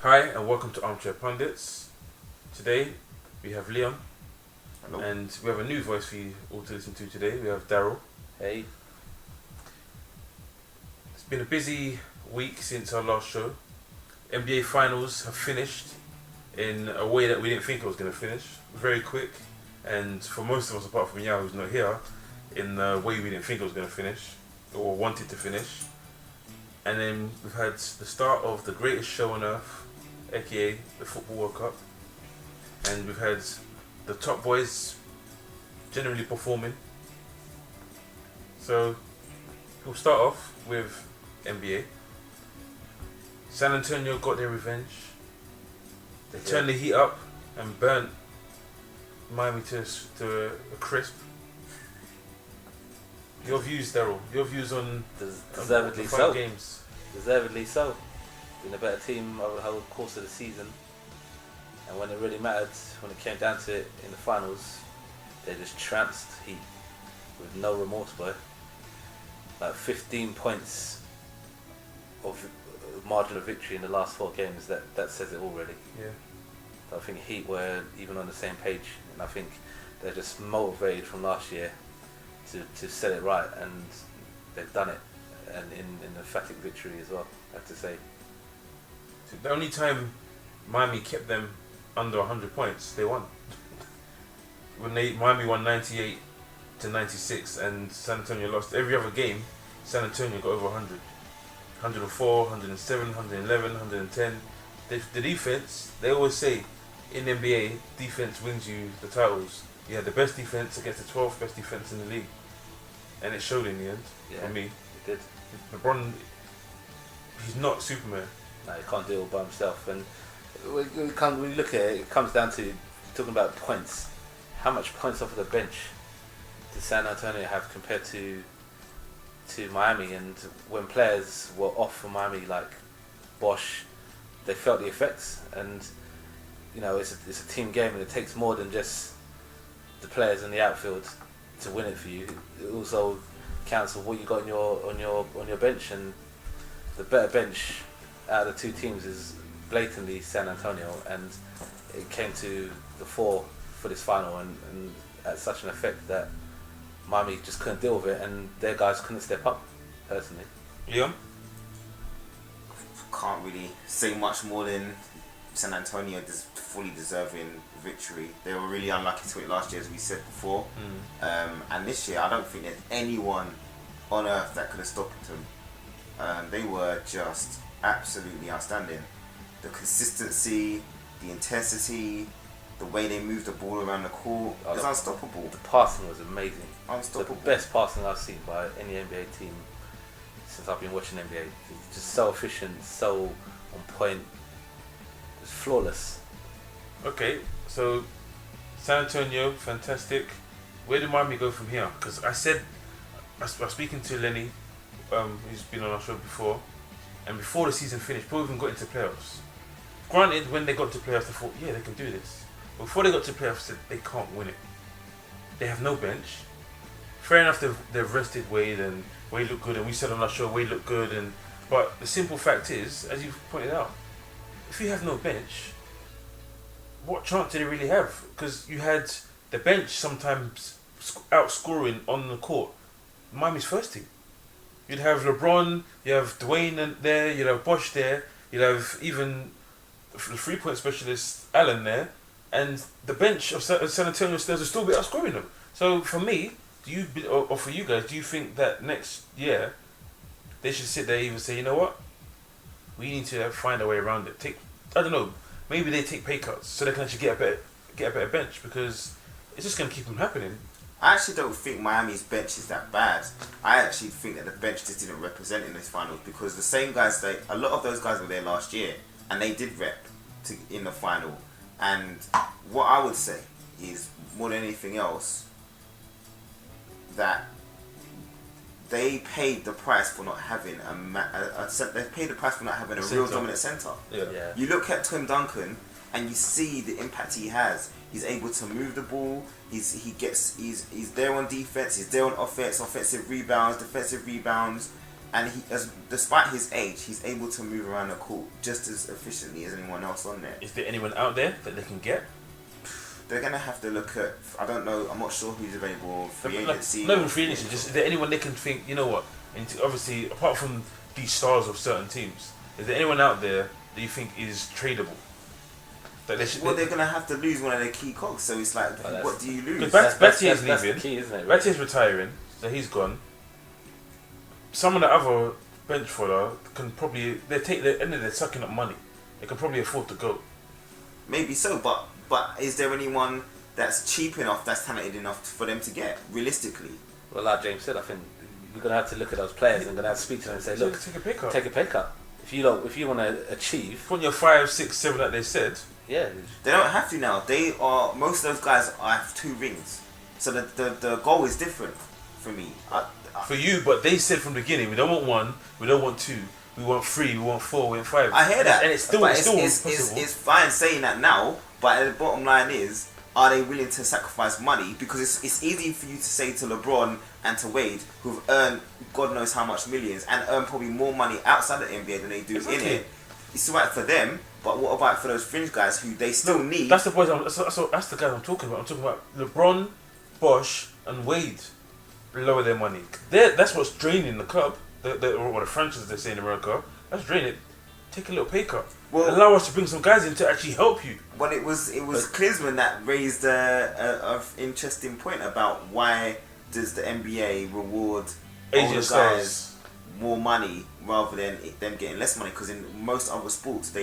Hi and welcome to Armchair Pundits. Today we have Leon. Hello. And we have a new voice for you all to listen to today. We have Daryl. Hey. It's been a busy week since our last show. NBA finals have finished in a way that we didn't think it was going to finish. Very quick, and for most of us apart from Yao who's not here, in a way we didn't think it was going to finish or wanted to finish. And then we've had the start of the greatest show on earth, aka the FIFA World Cup, and we've had the top boys generally performing. So we'll start off with NBA. San Antonio got their revenge. They turned the heat up and burnt Miami to a crisp. Your views, Daryl. Your views on Deservedly the so. 5 games. Deservedly so. Been a better team over the whole course of the season. And when it really mattered, when it came down to it in the finals, they just trounced Heat with no remorse, boy. Like 15 points of margin of victory in the last 4 games. That says it all, really. Yeah. I think Heat were even on the same page, and I think they're just motivated from last year to set it right, and they've done it, and in emphatic victory as well, I have to say. So the only time Miami kept them under 100 points, they won. When Miami won 98-96, and San Antonio lost every other game. San Antonio got over 100, 104, 107, 111, 110. The defense, they always say in the NBA, defense wins you the titles. You had the best defense against the 12th best defense in the league, and it showed in the end. Yeah, for me, it did. LeBron, he's not Superman. No, he can't do it all by himself. And when you look at it, it comes down to talking about points. How much points off of the bench did San Antonio have compared to Miami? And when players were off for Miami, like Bosch, they felt the effects. And you know, it's a team game, and it takes more than just the players in the outfield to win it for you. It also counts for what you got on your bench, and the better bench out of the two teams is blatantly San Antonio, and it came to the fore for this final, and at such an effect that Miami just couldn't deal with it, and their guys couldn't step up, personally. Leon? Can't really say much more than San Antonio fully deserving victory. They were really unlucky to it last year, as we said before. And this year, I don't think there's anyone on earth that could have stopped them. They were just absolutely outstanding. The consistency, the intensity, the way they moved the ball around the court, it was unstoppable. The passing was amazing. Unstoppable. The best passing I've seen by any NBA team since I've been watching NBA. It's just so efficient, so on point. It's flawless. Okay, so San Antonio, fantastic. Where did Miami go from here? Because I was speaking to Lenny, who's been on our show before, and before the season finished, before we even got into playoffs. Granted, when they got to playoffs, they thought, yeah, they can do this. But before they got to playoffs, they said they can't win it. They have no bench. Fair enough, they've rested Wade, and Wade looked good, and we said on our show Wade looked good, but the simple fact is, as you've pointed out, if you have no bench, what chance did they really have? Because you had the bench sometimes outscoring on the court Miami's first team. You'd have LeBron, you have Dwayne there, you'd have Bosch there, you'd have even the 3-point specialist Allen there, and the bench of San Antonio Spurs will still be outscoring them. So for me, or for you guys, do you think that next year they should sit there and even say, you know what, we need to find a way around it? I don't know, maybe they take pay cuts so they can actually get a better bench, because it's just going to keep on happening. I actually don't think Miami's bench is that bad. I actually think that the bench just didn't represent in this finals, because the same guys, a lot of those guys were there last year, and they did rep in the final. And what I would say is, more than anything else, that they paid the price for not having they paid the price for not having a real dominant centre. Yeah. You look at Tim Duncan, and you see the impact he has. He's able to move the ball. He's there on defense. He's there on offense. Offensive rebounds, defensive rebounds. and despite his age, he's able to move around the court just as efficiently as anyone else on there. Is there anyone out there that they can get? They're gonna have to look at. I don't know. I'm not sure who's available. Free agency. Not even free agency. Just is there anyone they can think? You know what? And obviously, apart from these stars of certain teams, is there anyone out there that you think is tradable? That they're gonna have to lose one of their key cogs. So it's like, what do you lose? Batier's that's leaving. the key, isn't it? Really? Batier's retiring, so he's gone. Some of the other bench fodder can probably they're sucking up money. They can probably afford to go. Maybe so, but is there anyone that's cheap enough, that's talented enough for them to get realistically? Well, like James said, I think you're gonna have to look at those players and gonna have to speak to them and say, look, take a pay cut. Take a pay cut. If you want to achieve, put your 5, 6, 7 that they said. Yeah, they don't have to now. Most of those guys have 2 rings, so the goal is different for me. For you, but they said from the beginning, we don't want 1, we don't want 2, we want 3, we want 4, we want 5. I hear that, and it's still possible. It's fine saying that now, but the bottom line is, are they willing to sacrifice money? Because it's easy for you to say to LeBron and to Wade, who've earned God knows how much millions and earn probably more money outside of the NBA than they do in it. It's right for them, but what about for those fringe guys who they still need? That's the point. That's the guys I'm talking about. I'm talking about LeBron, Bosh, and Wade. Lower their money. That's what's draining the club. Or the franchise they say in America. That's draining. Take a little pay cut. Well, allow us to bring some guys in to actually help you. But it was Klinsmann that raised a interesting point about why does the NBA reward older guys more money rather than them getting less money? Because in most other sports,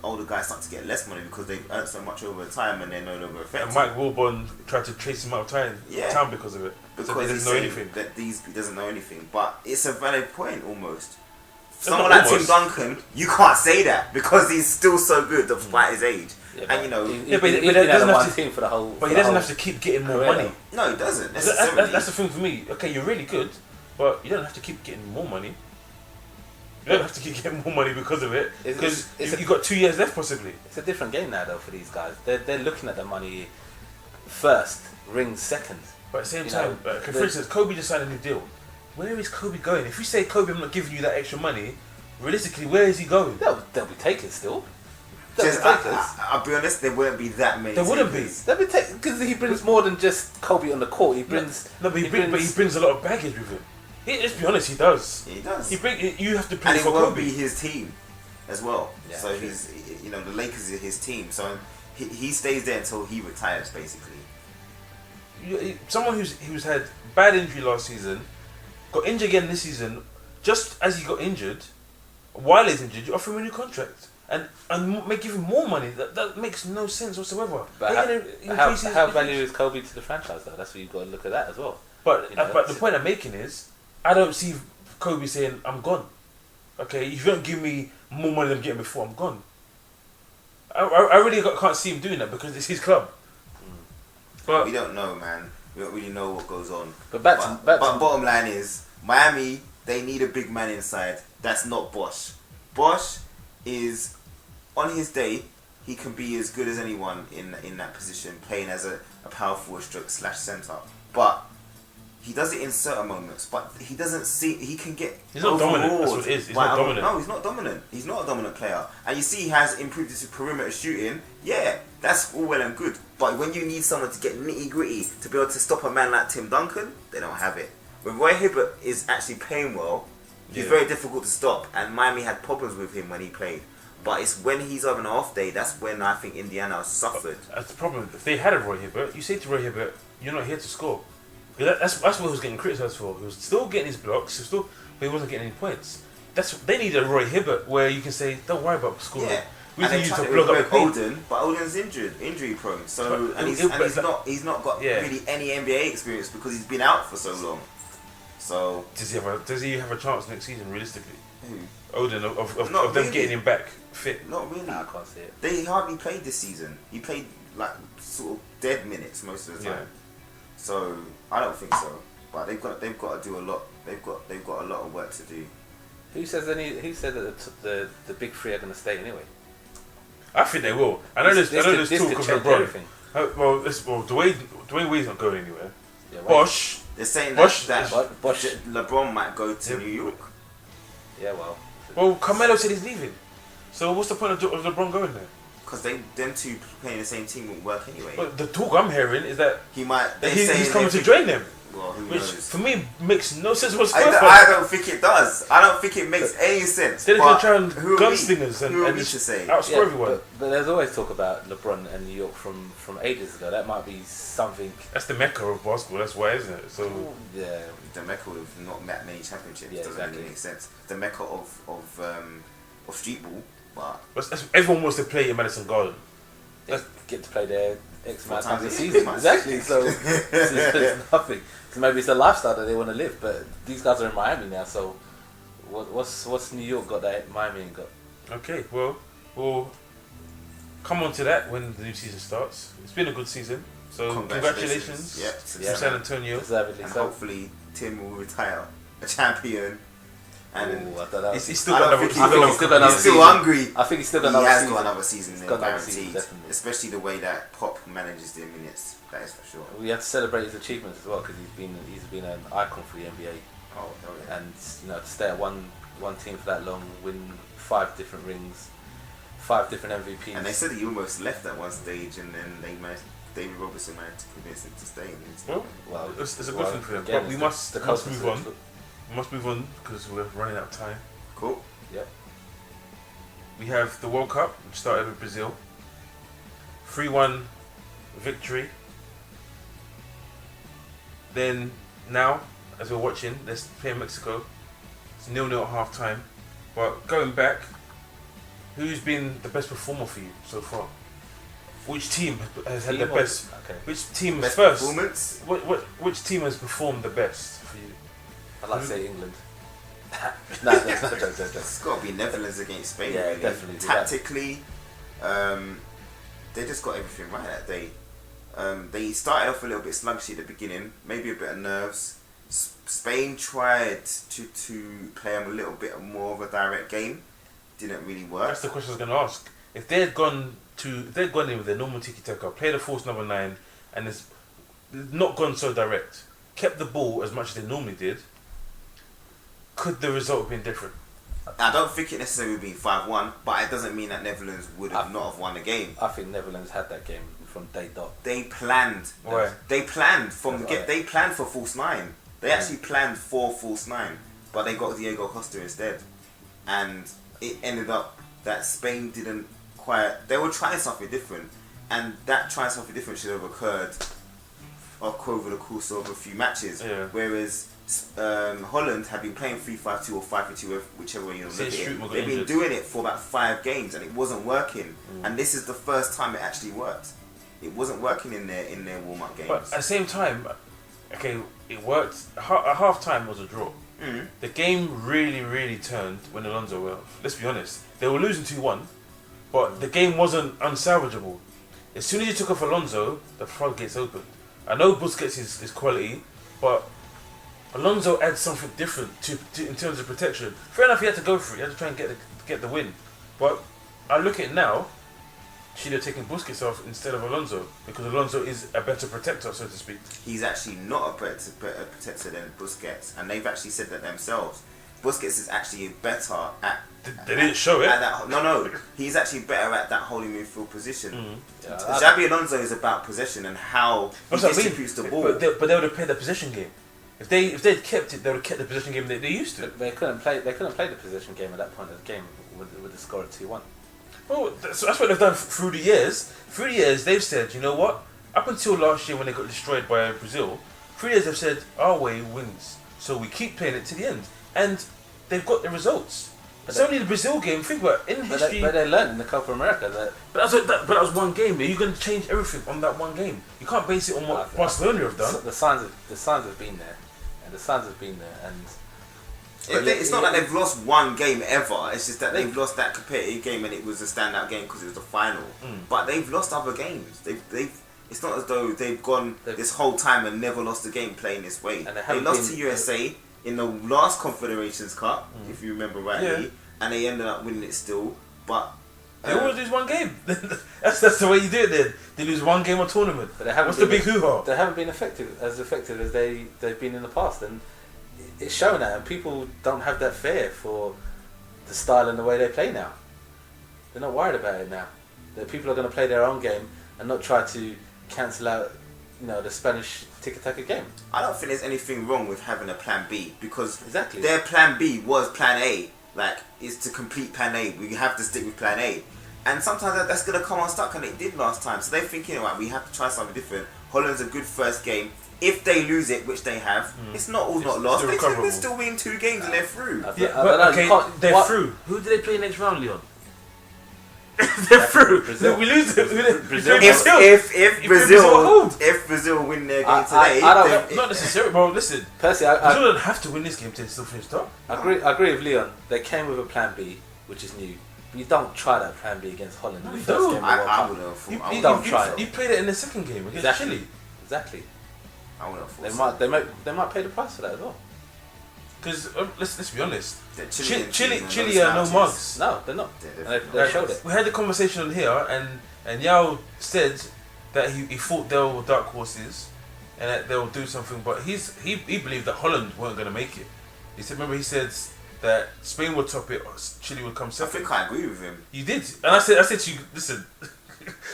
older guys start to get less money because they've earned so much over time and they're no longer effective. And Mike Wilbon tried to chase him out of town because of it. Because so he doesn't know anything. He doesn't know anything. But it's a valid point almost. Someone like Tim Duncan, you can't say that because he's still so good despite his age. Yeah, and you know, but he doesn't have to for the whole. But he doesn't have to keep getting more money. No, he doesn't. That's the thing for me. Okay, you're really good, but you don't have to keep getting more money. You don't have to keep getting more money because of it. Because you've got 2 years left possibly. It's a different game now though for these guys. They're looking at the money first, rings second. But at the same time, for instance, Kobe just signed a new deal. Where is Kobe going? If you say, Kobe, I'm not giving you that extra money, realistically, where is he going? They'll be takers still. I'll be honest, there wouldn't be that many. There wouldn't be. They'll be takers because he brings more than just Kobe on the court. He brings. But he brings a lot of baggage with him. Let's be honest, he does. He does. You have to play for Kobe. And it won't be his team as well. Yeah, so true. The Lakers are his team. So he stays there until he retires, basically. Someone who's had bad injury last season, got injured again this season, just as he got injured, while he's injured, you offer him a new contract and give him more money. That makes no sense whatsoever. But how value is Kobe to the franchise though? That's what you've got to look at that as well. But the point I'm making is, I don't see Kobe saying, I'm gone. Okay, if you don't give me more money than I'm getting before, I'm gone. I really can't see him doing that because it's his club. But we don't know, man. We don't really know what goes on. But bottom line is, Miami, they need a big man inside. That's not Bosh. Bosh is, on his day, he can be as good as anyone in that position, playing as a power forward / centre. But he does it in certain moments. But he doesn't see. He can get. He's not dominant. That's what it is. He's not dominant. No, he's not dominant. He's not a dominant player. And you see, he has improved his perimeter shooting. Yeah, that's all well and good. But when you need someone to get nitty gritty to be able to stop a man like Tim Duncan, they don't have it. When Roy Hibbert is actually playing well, he's very difficult to stop. And Miami had problems with him when he played. But it's when he's having an off day, that's when I think Indiana suffered. That's the problem. If they had a Roy Hibbert, you say to Roy Hibbert, you're not here to score. That's what he was getting criticised for. He was still getting his blocks, but he wasn't getting any points. They need a Roy Hibbert where you can say, don't worry about scoring. Yeah. We need you to block up the Oden, but Oden's injury prone. So he's not got really any NBA experience because he's been out for so long. So does he have a chance next season realistically? Who? Oden of them getting him back fit. Not really. No, I can't see it. They hardly played this season. He played like sort of dead minutes most of the time. Yeah. So I don't think so. But they've got to do a lot. They've got a lot of work to do. Who said that the big three are going to stay anyway? I think they will. I know there's talk of LeBron. Dwayne Wade's not going anywhere. Yeah, Bosh. They're saying Bosh, that LeBron might go to New York. Yeah, well. Well, Carmelo said he's leaving. So what's the point of LeBron going there? Because them two playing the same team won't work anyway. But the talk I'm hearing is that He might. he's coming to join them. Well, who Which knows? for me makes no sense whatsoever. I don't think it does. I don't think it makes any sense. They're going But to try and who are we? gunslingers Who are and we just to say? outscore everyone. But there's always talk about LeBron and New York from ages ago. That might be something. That's the mecca of basketball. That's why, isn't it? So Yeah. The mecca with not that many championships Yeah, doesn't exactly. really make sense. The mecca of street ball, but everyone wants to play in Madison Garden. They get to play there X amount of times a times a season. year, Exactly. So it's nothing. So maybe it's a lifestyle that they want to live. But these guys are in Miami now. So what's New York got that Miami ain't got? Okay, well, we'll come on to that when the new season starts. It's been a good season. So congratulations Yep, to San Antonio. Deservedly and so. hopefully Tim will retire a champion. And Ooh, I don't know. He's still I got don't another. think I think he's still got another he's still season. hungry. I think he's still got He another has season. got another season He's there, got another season, guaranteed. definitely. Especially the way that Pop manages their minutes. That is for sure. We have to celebrate his achievements as well because he's been an icon for the NBA. Oh, hell yeah. And to stay at one team for that long, win 5 different rings, 5 different MVPs. And they said he almost left at one stage, and then David Robertson managed to convince him to stay. Well, it's a good thing for him. again, But we it's must culture move switch. on. We must move on because we're running out of time. Cool. Yep. We have the World Cup, which started with Brazil. 3-1 victory. Then now, as we're watching, let's play Mexico. It's 0-0 at half time. But going back, who's been the best performer for you so far? Which team has had the best? Okay. Which team is Best first? performance? Which team has performed the best for you? I'd like to say England. no. It's got to be Netherlands against Spain. Yeah, really. definitely. Tactically, they just got everything right that day. They started off a little bit sluggish at the beginning, maybe a bit of nerves. Spain tried to play them a little bit more of a direct game. Didn't really work. That's the question I was going to ask. If they'd gone in with their normal tiki-taka, played a false number 9, and it's not gone so direct, kept the ball as much as they normally did, could the result have been different? I don't think it necessarily would be 5-1, but it doesn't mean that Netherlands would have not have won the game. I think Netherlands had that game from day dot. They planned. Why? They planned from the That's get. right. They planned for false 9. They actually planned for false 9, but they got Diego Costa instead, and it ended up that Spain didn't quite. They were trying something different, and that trying something different should have occurred over the course of a few matches. Yeah. Whereas Holland had been playing 3-5-2 or 5-2, whichever way you look at Since it. Strootman got They've been injured. doing it for about 5 games, and it wasn't working. And this is the first time it actually worked. It wasn't working in their warm-up games. But at the same time, okay, it worked. At half time was a draw. Mhm. The game really turned when Alonso went off. Let's be honest. They were losing 2-1, but the game wasn't unsalvageable. As soon as you took off Alonso, the floodgates opened. I know Busquets is quality, but Alonso adds something different to in terms of protection. Fair enough, he had to go for it. He had to try and get the win. But I look at it now, should have taken Busquets off instead of Alonso, because Alonso is a better protector, so to speak. He's actually not a better protector than Busquets, and they've actually said that themselves. Busquets is actually better at. They didn't show it. At that, no, he's actually better at that holding midfield position. Yeah, Xabi Alonso is about possession and how he That's what I mean. distributes the ball. But they would have played the possession game. If they'd kept it, they would have kept the possession game they used to. They couldn't play the possession game at that point of the game with the score at 2-1. Well, that's what they've done through the years. Through the years, they've said, you know what? Up until last year when they got destroyed by Brazil, 3 years they've said, our way wins. So we keep playing it to the end. And they've got the results. It's only the Brazil game. Think about it. In history... But they learned in the Copa America that... But that was one game. Are you going to change everything on that one game? You can't base it on what Barcelona have done. The signs have been there. And the signs have been there. And... It's not like they've lost one game ever. It's just that they've lost that competitive game and it was a standout game because it was the final. But they've lost other games. They've. It's not as though they've gone this whole time and never lost a game playing this way. And they lost to USA in the last Confederations Cup, if you remember rightly, and they ended up winning it still. But they always lose one game. that's the way you do it. Then they lose one game or tournament. But they haven't What's the big hoo-ha? They haven't been as effective as they've been in the past. And it's showing that, and people don't have that fear for the style and the way they play now. They're not worried about it now. That people are going to play their own game and not try to cancel out, the Spanish tiki-taka game. I don't think there's anything wrong with having a plan B, because Exactly. their plan B was plan A. Like, is to complete plan A. We have to stick with plan A. And sometimes that's going to come unstuck, and it did last time. So they're thinking, right, we have to try something different. Holland's a good first game. If they lose it, which they have, it's not all not lost. They can still win 2 games and they're through. They're through. Who do they play next round, Leon? They're through. Brazil. We lose it. Brazil. If Brazil win their game today, not necessarily, bro. Listen, Personally, Brazil don't have to win this game to still finish top. I agree with Leon. They came with a plan B, which is new. But you don't try that plan B against Holland. No, in the you first don't. game of the World I Cup. would have thought. You don't try it. You played it in the second game against Chile. Exactly. I would have thought. They might pay the price for that as well. Because let's be honest, Chile Chile are no mugs. No, they're not. They're They showed it. We had the conversation on here, and Yao said that he thought they were dark horses, and that they'll do something. But he believed that Holland weren't going to make it. He said that Spain would top it, Chile would come I second. think I agree with him. You did, and I said to you, listen,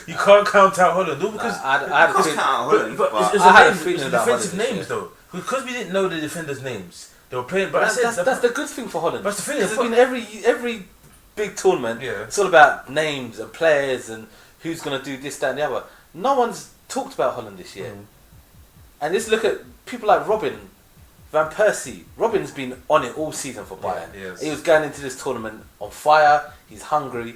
you can't count out Holland, no, because I had a Can't feeling- count out Holland, but but it's I had a a feeling it's about defensive Holland this names year. though, because we didn't know the defenders' names. They were playing, but that's the good thing for Holland. That's the thing. Because I mean, every big tournament, Yeah. it's all about names and players and who's going to do this, that, and the other. No one's talked about Holland this year. And just look at people like Robin van Persie. Robin's been on it all season for Bayern. Yeah, yes. He was going into this tournament on fire. He's hungry.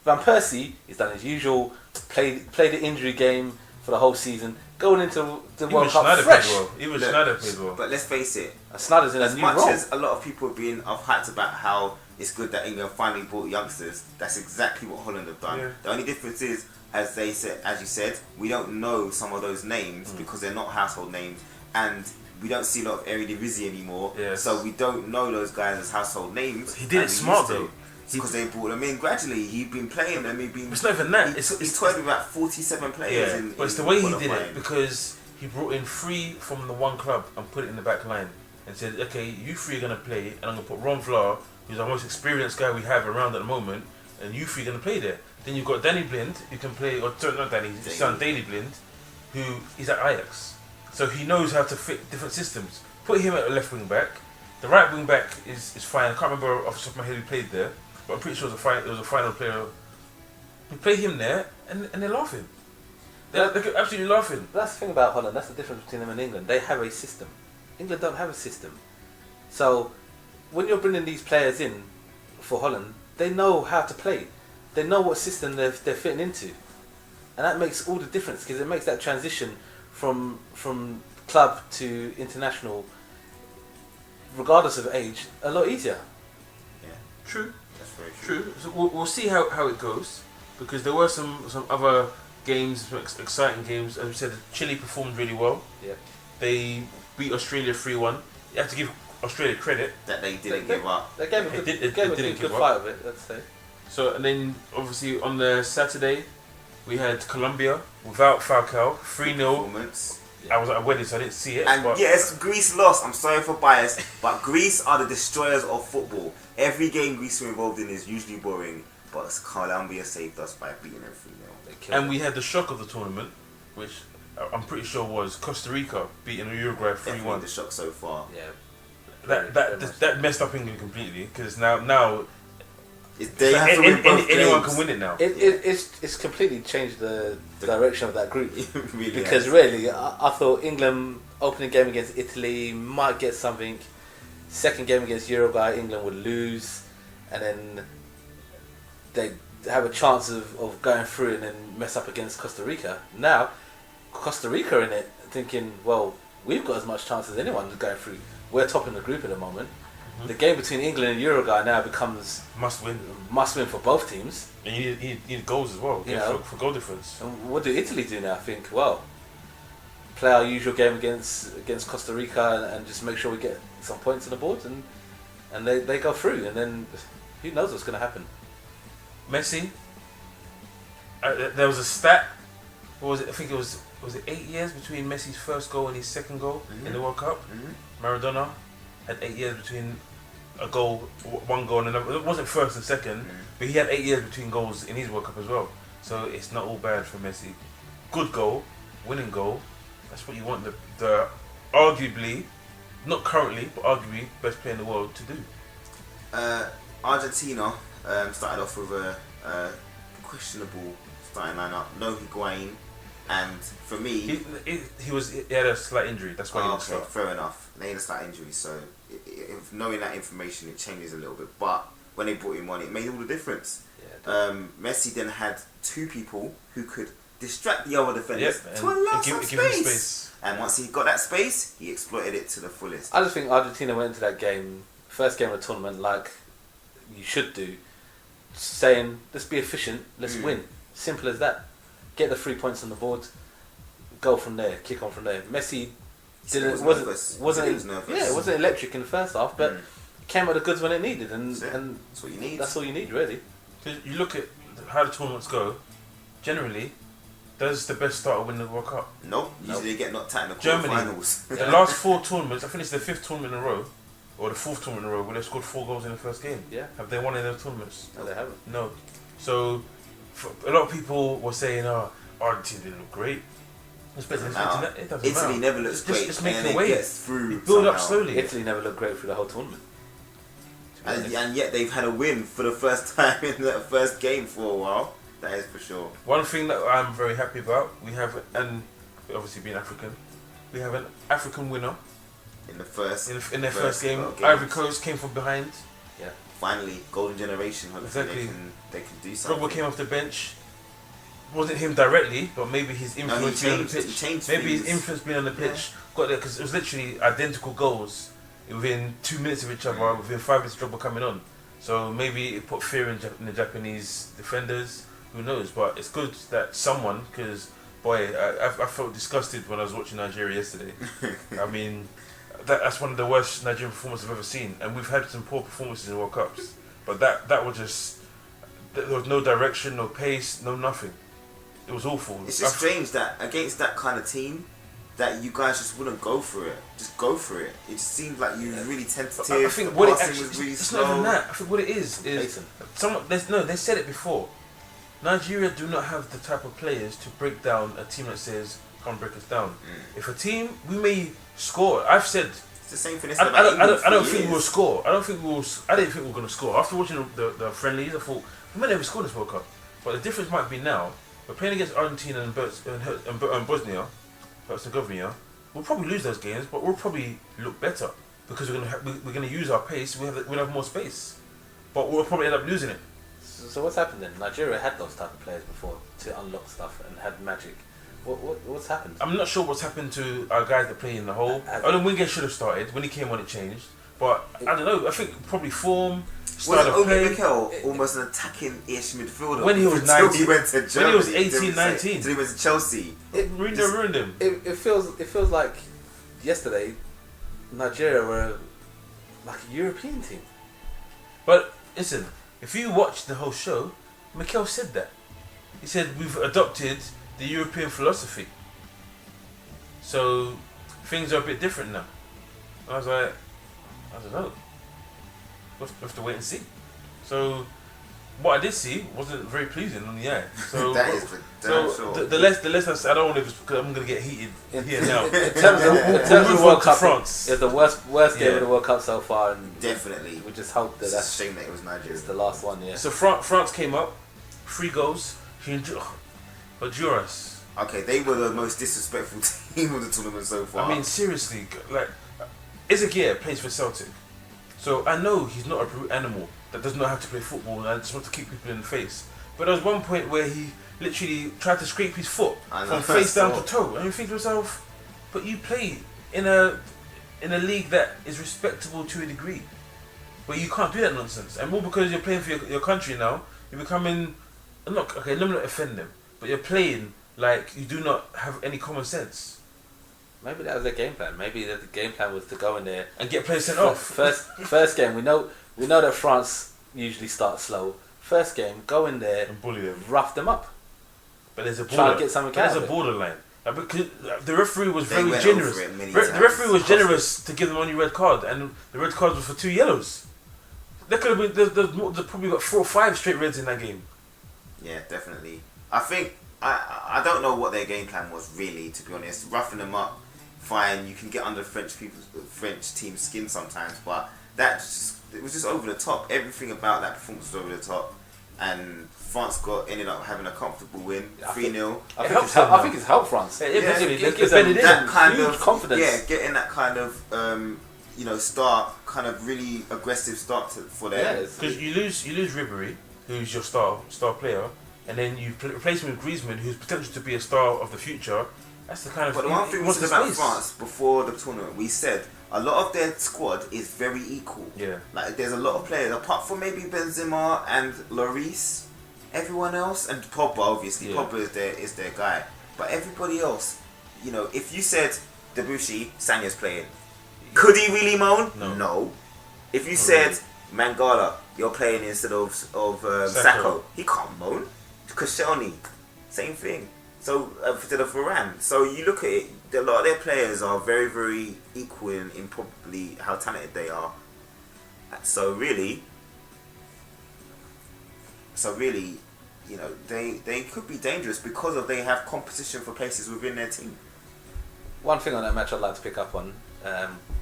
Van Persie, he's done his usual, played the injury game for the whole season, going into the World Cup fresh. Even Schneider played well. But let's face it, Snyder's in a as new much role. as a lot of people have been hyped about how it's good that England finally brought youngsters, that's exactly what Holland have done. Yeah. The only difference is, as you said, we don't know some of those names because they're not household names, and we don't see a lot of Eredivisie anymore. Yes. So we don't know those guys as household names. He did it smart though. Because they brought them in gradually. He'd been playing them. It's not even that. He's toyed with about 47 players. Yeah, but it's the way he did it, because he brought in 3 from the one club and put it in the back line and said, okay, you 3 are going to play, and I'm going to put Ron Vlaar, who's our most experienced guy we have around at the moment, and you 3 are going to play there. Then you've got Danny Blind, who can play, or not Danny, his son Daley Blind, who is at Ajax. So he knows how to fit different systems. Put him at a left wing back. The right wing back is fine. I can't remember off the top of my head who played there, but I'm pretty sure it was a final player. We play him there, and they're laughing. They're absolutely laughing. That's the thing about Holland. That's the difference between them and England. They have a system. England don't have a system. So when you're bringing these players in for Holland, they know how to play. They know what system they're fitting into, and that makes all the difference, because it makes that transition from club to international, regardless of age, a lot easier. Yeah, True. that's very true. True. So we'll see how it goes, because there were some other games, some exciting games. As we said, Chile performed really well. Yeah. They beat Australia 3-1. You have to give Australia credit. That they didn't give up. They gave a They good, didn't good give up. fight of it, let's say. So, and then obviously on the Saturday, we had Colombia without Falcao, 3-0. Performance. I was at a wedding, so I didn't see it. And but yes, Greece lost. I'm sorry for bias, but Greece are the destroyers of football. Every game Greece are involved in is usually boring, but Colombia saved us by beating them 3-0. and we had the shock of the tournament, which I'm pretty sure was Costa Rica beating Uruguay Definitely 3-1. the shock so far. Yeah. That messed up England completely, because now They have to win both anyone games. can win it now. It's completely changed the direction of that group. It really Because has. really, I thought England opening game against Italy might get something. Second game against Uruguay, England would lose, and then they have a chance of going through and then mess up against Costa Rica. Now, Costa Rica in it, thinking, well, we've got as much chance as anyone going through. We're topping the group at the moment. The game between England and Uruguay now becomes Must win. for both teams. And you need goals as well, for goal difference. And what do Italy do now? I think, well, play our usual game against Costa Rica and just make sure we get some points on the board, and they go through, and then who knows what's going to happen. Messi, there was a stat, what was it? I think it was it 8 years between Messi's first goal and his second goal in the World Cup? Maradona, had 8 years between one goal and another. It wasn't first and second, but he had 8 years between goals in his World Cup as well. So it's not all bad for Messi. Good goal, winning goal. That's what you want the arguably, not currently, but arguably best player in the world to do. Argentina started off with a questionable starting lineup. No Higuain, and for me, he had a slight injury. That's why he didn't start. Fair enough. They had a slight injury, so if knowing that information, it changes a little bit. But when they brought him on, it made all the difference. Yeah, Messi then had two people who could distract the other defenders to allow some space. And once he got that space, he exploited it to the fullest. I just think Argentina went into that game, first game of the tournament, like you should do, saying, let's be efficient, let's win. Simple as that. Get the 3 points on the board, go from there, kick on from there. Messi wasn't electric in the first half, but came out the goods when it needed, and that's what you need. That's all you need, really. You look at how the tournaments go. Generally, does the best starter win the World Cup? Nope. Usually they get knocked out in the Germany, quarterfinals. the last 4 tournaments, I think it's the 5th tournament in a row, or the 4th tournament in a row, where they scored 4 goals in the first game. Yeah. Have they won any of those tournaments? No, they haven't. No. So, a lot of people were saying, Argentina didn't look great. It doesn't Italy matter. never looks great. Just make and the way. Gets through Build up somehow. slowly. Italy never looked great through the whole tournament. And yet they've had a win for the first time in the first game for a while. That is for sure. One thing that I'm very happy about, we have, and obviously being African, we have an African winner In the first in their first game. games. Ivory Coast came from behind. Yeah. Finally, golden generation. Hopefully Exactly. they can do something. Drogba came off the bench. Wasn't him directly, but maybe his influence being on the pitch. Maybe his influence being on the pitch got there because it was literally identical goals within 2 minutes of each other. Within 5 minutes, Drogba coming on. So maybe it put fear in the Japanese defenders. Who knows? But it's good that someone, because boy, I felt disgusted when I was watching Nigeria yesterday. I mean, that's one of the worst Nigerian performances I've ever seen, and we've had some poor performances in World Cups. But that was just, there was no direction, no pace, no nothing. It was awful. It's just strange that against that kind of team, that you guys just wouldn't go for it. Just go for it. It just seemed like you were really tentative. I think what it actually was really it's slow. not even that. I think what it is they said it before. Nigeria do not have the type of players to break down a team that says, "Come break us down." If a team, we may score. I've said it's the same thing. I don't think we will score. I didn't think we were going to score. After watching the friendlies, I thought we might never score this World Cup. But the difference might be now. We're playing against Argentina and Bosnia, Herzegovina. We'll probably lose those games, but we'll probably look better because we're gonna use our pace. We'll have more space, but we'll probably end up losing it. So what's happened then? Nigeria had those type of players before to unlock stuff and had magic. What's happened? I'm not sure what's happened to our guys that play in the hole. Wingate should have started. When he came on, it changed. But I don't know. I think probably form. Was Obi Mikel almost an attacking-ish midfielder when he was 19? He went to Germany, when he was 18, 19. Until he went to Chelsea. Ruined him. It feels like yesterday Nigeria were like a European team. But listen, if you watch the whole show, Mikel said that. He said we've adopted the European philosophy. So things are a bit different now. I was like, I don't know. We'll have to wait and see. So what I did see wasn't very pleasing on the eye. So that is for damn sure. The less I don't want to, because I'm going to get heated here now. In terms of the World Cup, France. It's the worst game of the World Cup so far, and definitely we just hope that that's a shame that it was Nigeria. It's the last one. Yeah. So France came up, 3 goals. Honduras. Okay, they were the most disrespectful team of the tournament so far. I mean, seriously, like Ezekiel plays for Celtic. So I know he's not a brute animal that does not have to play football and just wants to kick people in the face. But there was one point where he literally tried to scrape his foot from face down to toe. And you think to yourself, but you play in a league that is respectable to a degree. But you can't do that nonsense. And more because you're playing for your country now, you're becoming, let me not offend them, but you're playing like you do not have any common sense. Maybe that was their game plan. Maybe the game plan was to go in there and get players sent off. First game, we know that France usually starts slow. First game, go in there and bully them, rough them up. But there's a try to get something out of it. borderline. Because the referee was They very went generous. over it many The times. referee was Cost generous to give them only red card, and the red card was for 2 yellows. There could have been. There's probably got 4 or 5 straight reds in that game. Yeah, definitely. I think I don't know what their game plan was really. To be honest, roughing them up, fine. You can get under French team's skin sometimes, but it was just over the top. Everything about that performance was over the top, and France ended up having a comfortable win, 3-0. I think it's helped France. It gives them that kind huge of confidence. Yeah, getting that kind of start, kind of really aggressive start for them. Because you lose Ribéry, who's your star player, and then you replace him with Griezmann, who's potential to be a star of the future. That's the kind of. But the one thing we said about France before the tournament, we said a lot of their squad is very equal. Yeah. Like there's a lot of players, apart from maybe Benzema and Lloris, everyone else, and Pogba obviously. Yeah. Pogba is their guy. But everybody else, if you said Debussy, Sanya's playing, could he really moan? No. If you said Mangala, you're playing instead of Sacco, he can't moan. Koscielny, same thing. So to the Varane. So you look at it, a lot of their players are very, very equal in probably how talented they are. So really, they could be dangerous because they have competition for places within their team. One thing on that match I'd like to pick up on,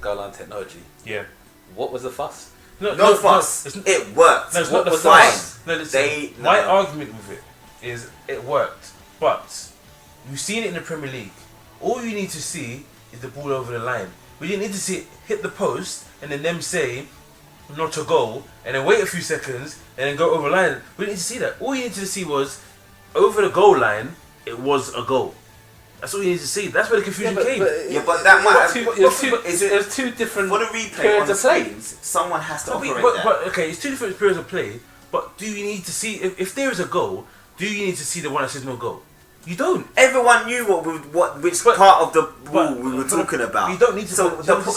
goal line technology. Yeah. What was the fuss? No fuss. It worked. No, it's not the fine. fuss. No, listen. My argument with it is it worked, but you've seen it in the Premier League. All you need to see is the ball over the line. We didn't need to see it hit the post and then them say not a goal and then wait a few seconds and then go over the line. We didn't need to see that. All you needed to see was over the goal line. It was a goal. That's all you need to see. That's where the confusion came. But that might have... There's two different for the replay periods on of play. screens, someone has to operate that. But okay, it's 2 different periods of play. But do you need to see if there is a goal? Do you need to see the one that says no goal? You don't. Everyone knew which part of the ball we were talking about. You don't need to. So that was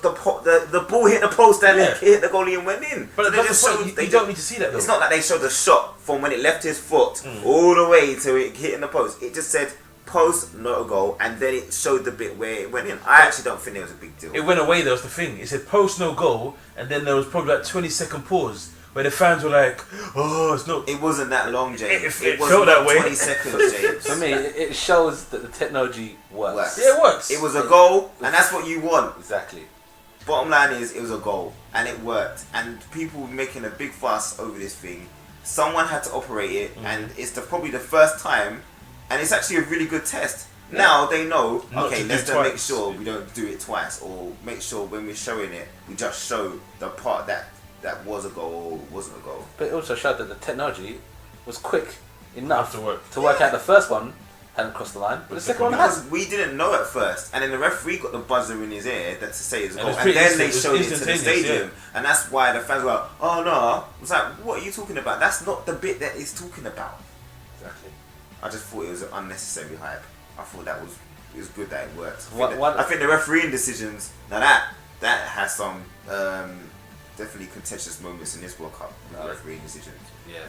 the ball hit the post and it hit the goalie and went in. But so you don't need to see that. Though. It's not like they showed the shot from when it left his foot all the way to it hitting the post. It just said post, not a goal, and then it showed the bit where it went in. I actually don't think it was a big deal. It went away. That was the thing. It said post, no goal, and then there was probably like 20-second pause. Where the fans were like, "Oh, it's not." It wasn't that long, James. It felt that way. 20 seconds, James. For me, it shows that the technology works. Yeah, it works. It was a goal, and that's what you want. Exactly. Bottom line is, it was a goal, and it worked. And people were making a big fuss over this thing. Someone had to operate it, and it's probably the first time, and it's actually a really good test. Yeah. Now they know. Okay, let's make sure we don't do it twice, or make sure when we're showing it, we just show the part that was a goal or wasn't a goal. But it also showed that the technology was quick enough to work out the first one hadn't crossed the line, but the second one has. We didn't know at first, and then the referee got the buzzer in his ear to say it was a goal, and then they showed it to the stadium, yeah. and that's why the fans were like, "Oh no!" I was like, "What are you talking about? That's not the bit that he's talking about." Exactly. I just thought it was an unnecessary hype. I thought it was good that it worked. I think the refereeing decisions that has some. Definitely contentious moments in this World Cup. Refereeing decisions. Yeah.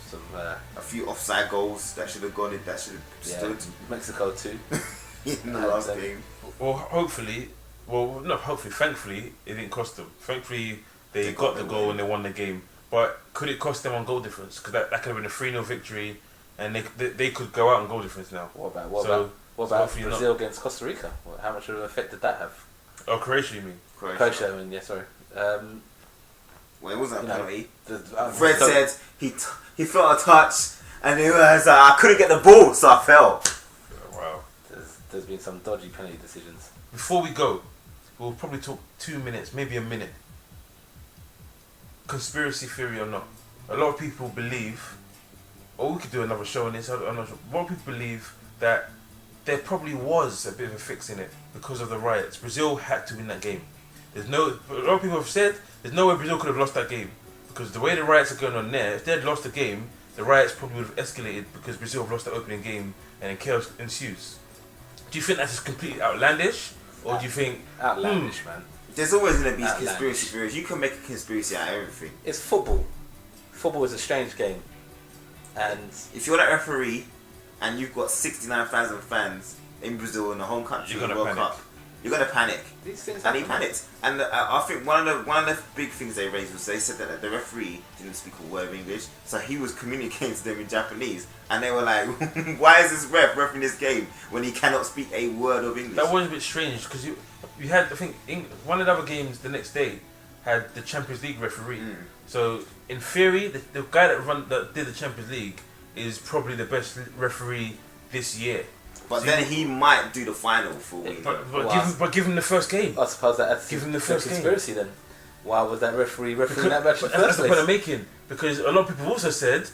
Some a few offside goals that should have gone in. That should have stood. Mexico too. In the last game. Well, thankfully, it didn't cost them. Thankfully, they got the goal and they won the game. But could it cost them on goal difference? Because that could have been a 3-0 victory, and they could go out on goal difference now. What about Brazil against Costa Rica? How much of an effect did that have? Oh, Croatia, you mean? Croatia, I mean, yeah, sorry. Well, it wasn't a penalty. Fred said he felt a touch, and he was I couldn't get the ball, so I fell. Wow. There's been some dodgy penalty decisions. Before we go, we'll probably talk 2 minutes, maybe a minute. Conspiracy theory or not? A lot of people believe, or we could do another show on this. I'm not sure. A lot of people believe that there probably was a bit of a fix in it because of the riots. Brazil had to win that game. A lot of people have said there's no way Brazil could have lost that game because the way the riots are going on there, if they had lost the game, the riots probably would have escalated because Brazil have lost the opening game and then chaos ensues. Do you think that's just completely outlandish, or do you think outlandish, man? There's always going to be conspiracy theories. You can make a conspiracy out of everything. It's football. Football is a strange game, and if you're that referee, and you've got 69,000 fans in Brazil in the home country You're in the gonna World panic. Cup, you're gonna panic. These things And he happen. panicked. And I think one of the big things they raised was they said that the referee didn't speak a word of English, so he was communicating to them in Japanese, and they were like, "Why is this ref in this game when he cannot speak a word of English?" That was a bit strange because you had, I think, one of the other games the next day had the Champions League referee. So in theory, the guy that did the Champions League is probably the best referee this year. But So then he might do the final for we know. But give him the first game. I suppose that's Give him the the first game. conspiracy then. Why was that refereeing that match in the But that's first the point I'm place? making, because a lot of people also said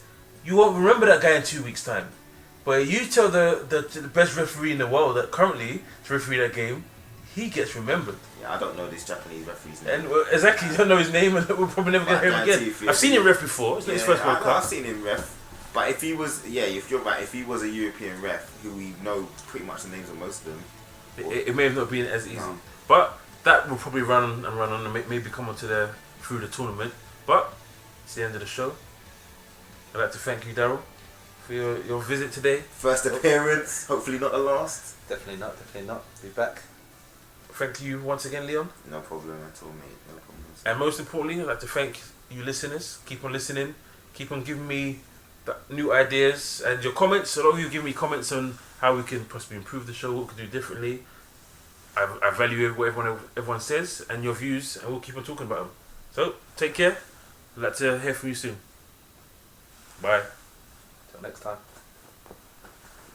you won't remember that guy in 2 weeks' time. But you tell the best referee in the world that currently to referee that game, he gets remembered. Yeah, I don't know this Japanese referee's name. And exactly, you don't know his name, and we're probably never But I gonna hear him guarantee again. if you- I've seen him ref before. It's not his first World I've Cup. seen him ref. But if he was, if you're right, if he was a European ref, who we know pretty much the names of most of them, It may have not been as easy, No. but that will probably run on and maybe come onto there through the tournament. But it's the end of the show. I'd like to thank you, Daryl, for your visit today. first appearance, hopefully not the last. Definitely not. Be back. Thank you once again, Leon. No problem at all, mate. No problem. And most importantly, I'd like to thank you listeners. Keep on listening. Keep on giving me the new ideas and your comments. A lot of you give me comments on how we can possibly improve the show, what we can do differently. I value what everyone says and your views, and we'll keep on talking about them. So, take care. I'd like to hear from you soon. Bye. Till next time.